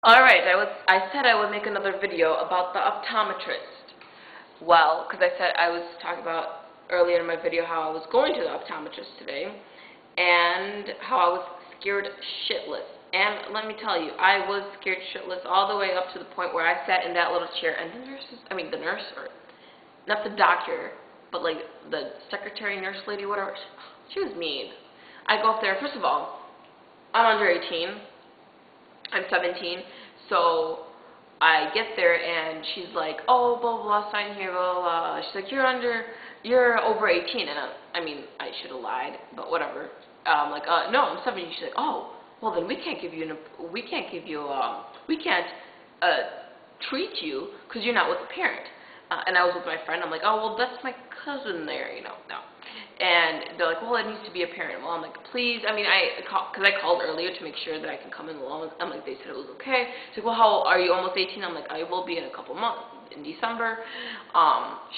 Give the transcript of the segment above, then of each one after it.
Alright, I said I would make another video about the optometrist. Well, because I was talking about earlier in my video how I was going to the optometrist today, and how I was scared shitless. And let me tell you, I was scared shitless all the way up to the point where I sat in that little chair, and the nurse, or not the doctor, but like the secretary, nurse lady, whatever, she was mean. I go up there, first of all, I'm under 18. I'm 17, so I get there and she's like, oh, blah, blah, blah, sign here, blah, blah, blah. She's like, you're over 18, and I mean, I should have lied, but whatever. I'm like, no, I'm 17. She's like, oh, well then we can't treat you because you're not with a parent. And I was with my friend. I'm like, oh, well, that's my cousin there, no. And they're like, well, it needs to be a parent. Well, I'm like, please. I mean, because I called earlier to make sure that I can come in alone. I'm like, they said it was okay. She's like, well, how are you almost 18? I'm like, I will be in a couple months, in December.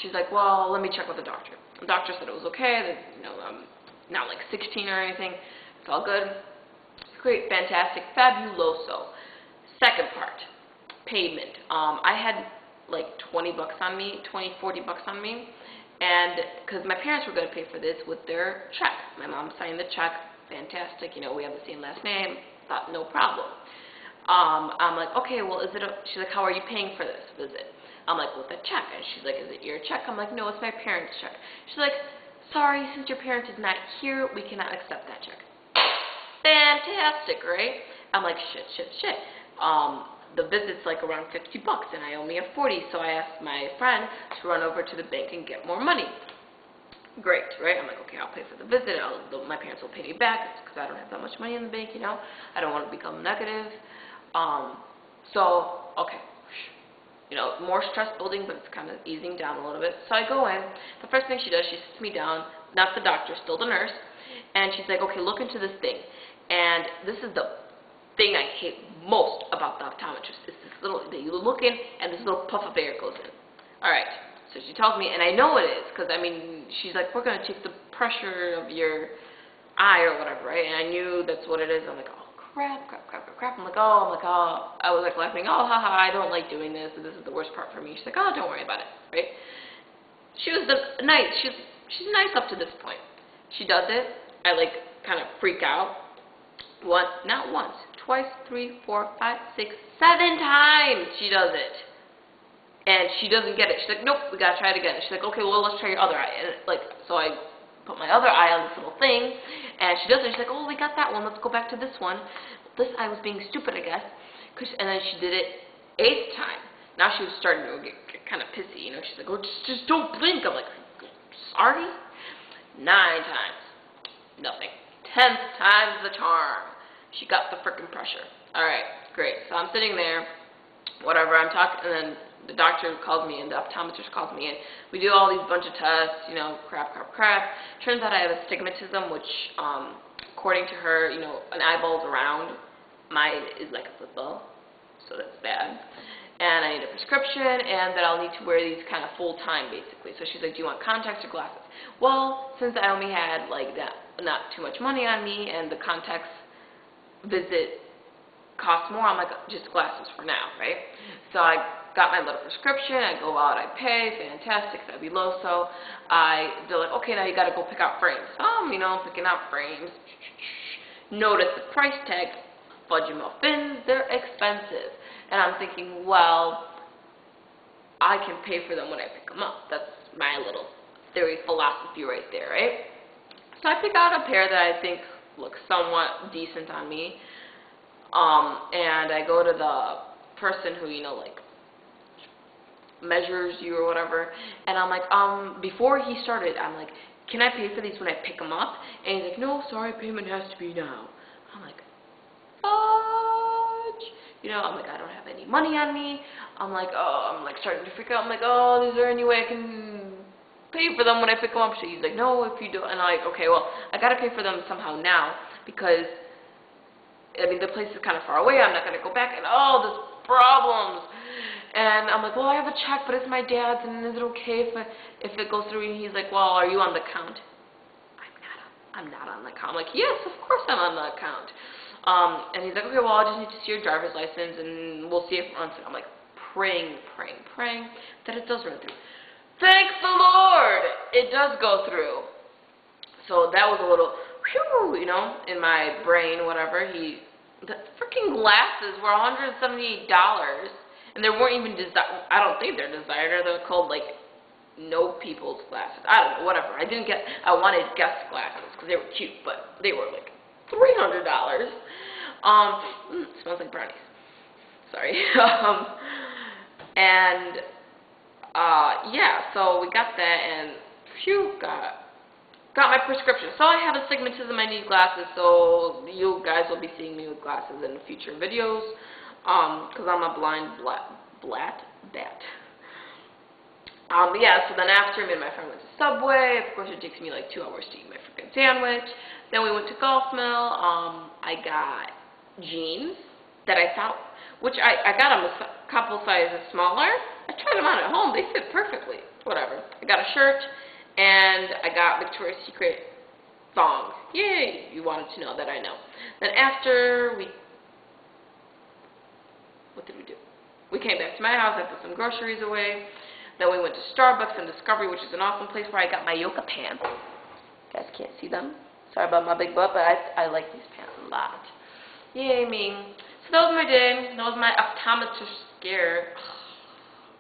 She's like, well, let me check with the doctor. The doctor said it was okay. That, I'm not like 16 or anything. It's all good. Great, fantastic, fabuloso. Second part, payment. I had like 20 bucks on me, 20, 40 bucks on me. And because my parents were going to pay for this with their check. My mom signed the check. Fantastic. We have the same last name. Thought no problem. I'm like, okay, well, she's like, how are you paying for this visit? I'm like, with a check. And she's like, is it your check? I'm like, no, it's my parents' check. She's like, sorry, since your parent is not here, we cannot accept that check. Fantastic, right? I'm like, shit. The visit's like around 50 bucks, and I only have 40, so I asked my friend to run over to the bank and get more money. Great, right? I'm like, okay, I'll pay for the visit. My parents will pay me back because I don't have that much money in the bank, I don't want to become negative. So, okay. More stress building, but it's kind of easing down a little bit. So I go in. The first thing she does, she sits me down, not the doctor, still the nurse, and she's like, okay, look into this thing. And this is the thing I hate most about the optometrist is this little, that you look in and this little puff of air goes in. Alright, so she tells me, and I know it is, because she's like, we're going to take the pressure of your eye or whatever, right? And I knew that's what it is. I'm like, oh crap. I'm like, oh, I was like laughing, oh, haha, I don't like doing this, and this is the worst part for me. She's like, oh, don't worry about it, right? She was nice, she's nice up to this point. She does it, I like kind of freak out. Not once, twice, 3, 4, 5, 6, 7 times she does it. And she doesn't get it. She's like, nope, we gotta try it again. She's like, okay, well, let's try your other eye. And so I put my other eye on this little thing, and she does it. She's like, oh, we got that one. Let's go back to this one. This eye was being stupid, I guess. And then she did it 8th time. Now she was starting to get kind of pissy, She's like, oh, just don't blink. I'm like, sorry? 9 times. Nothing. 10th time's the charm. She got the frickin' pressure. Alright, great. So I'm sitting there, whatever, I'm talking, and then the doctor calls me in, the optometrist calls me in. We do all these bunch of tests, crap. Turns out I have astigmatism, which, according to her, an eyeball's around. Mine is like a football, so that's bad. And I need a prescription, and that I'll need to wear these kind of full time, basically. So she's like, do you want contacts or glasses? Well, since I only had, like, not too much money on me, and the contacts visit costs more, I'm like, just glasses for now, right? So I got my little prescription, I go out, I pay, fantastic, fabuloso. They're like, okay, now you gotta go pick out frames. Picking out frames. Notice the price tag, fudgy muffins, they're expensive. And I'm thinking, well, I can pay for them when I pick them up. That's my little theory, philosophy right there, right? So I pick out a pair that I think looks somewhat decent on me, and I go to the person who, like, measures you or whatever, and I'm like, before he started, I'm like, can I pay for these when I pick them up? And he's like, no, sorry, payment has to be now. I'm like, fudge. I'm like, I don't have any money on me. I'm like, starting to freak out. I'm like, oh, is there any way I can pay for them when I pick them up? So he's like, no, if you do. And I'm like, okay, well, I gotta pay for them somehow now, because the place is kind of far away. I'm not gonna go back, and there's problems. And I'm like, well, I have a check, but it's my dad's, and is it okay if it goes through? And he's like, well, are you on the account? I'm not on the account. I'm like, yes, of course I'm on the account. And he's like, okay, well, I just need to see your driver's license, and we'll see if it runs through. I'm like praying that it does run through. Thank the Lord, it does go through. So that was a little, whew, you know, in my brain, whatever. The freaking glasses were $178, and they weren't even desired. I don't think they're desired. They're called, like, no people's glasses. I don't know, whatever. I wanted guest glasses because they were cute, but they were, like, $300. Smells like brownies. Sorry. Yeah, so we got that, and phew, got my prescription. So I have astigmatism, I need glasses, so you guys will be seeing me with glasses in future videos, because I'm a blind bat. Yeah, so then after, me and my friend went to Subway. Of course, it takes me like 2 hours to eat my freaking sandwich. Then we went to Golf Mill. I got jeans that I thought, which I got them a couple sizes smaller. I tried them on at home. They fit perfectly. Whatever. I got a shirt, and I got Victoria's Secret thongs. Yay! You wanted to know that, I know. Then after what did we do? We came back to my house. I put some groceries away. Then we went to Starbucks and Discovery, which is an awesome place where I got my yoga pants. You guys can't see them. Sorry about my big butt, but I like these pants a lot. Yay, me. So that was my day. That was my optometrist scare.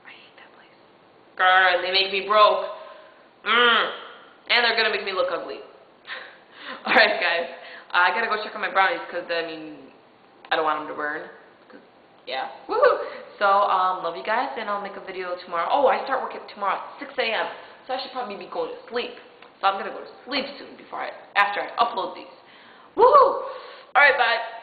I hate that place. Girl, they make me broke. And they're going to make me look ugly. Alright, guys. I got to go check on my brownies because, I mean, I don't want them to burn. Yeah. Woohoo! So, love you guys, and I'll make a video tomorrow. Oh, I start work tomorrow at 6 a.m., so I should probably be going to sleep. So I'm going to go to sleep soon after I upload these. Woohoo! Alright, bye.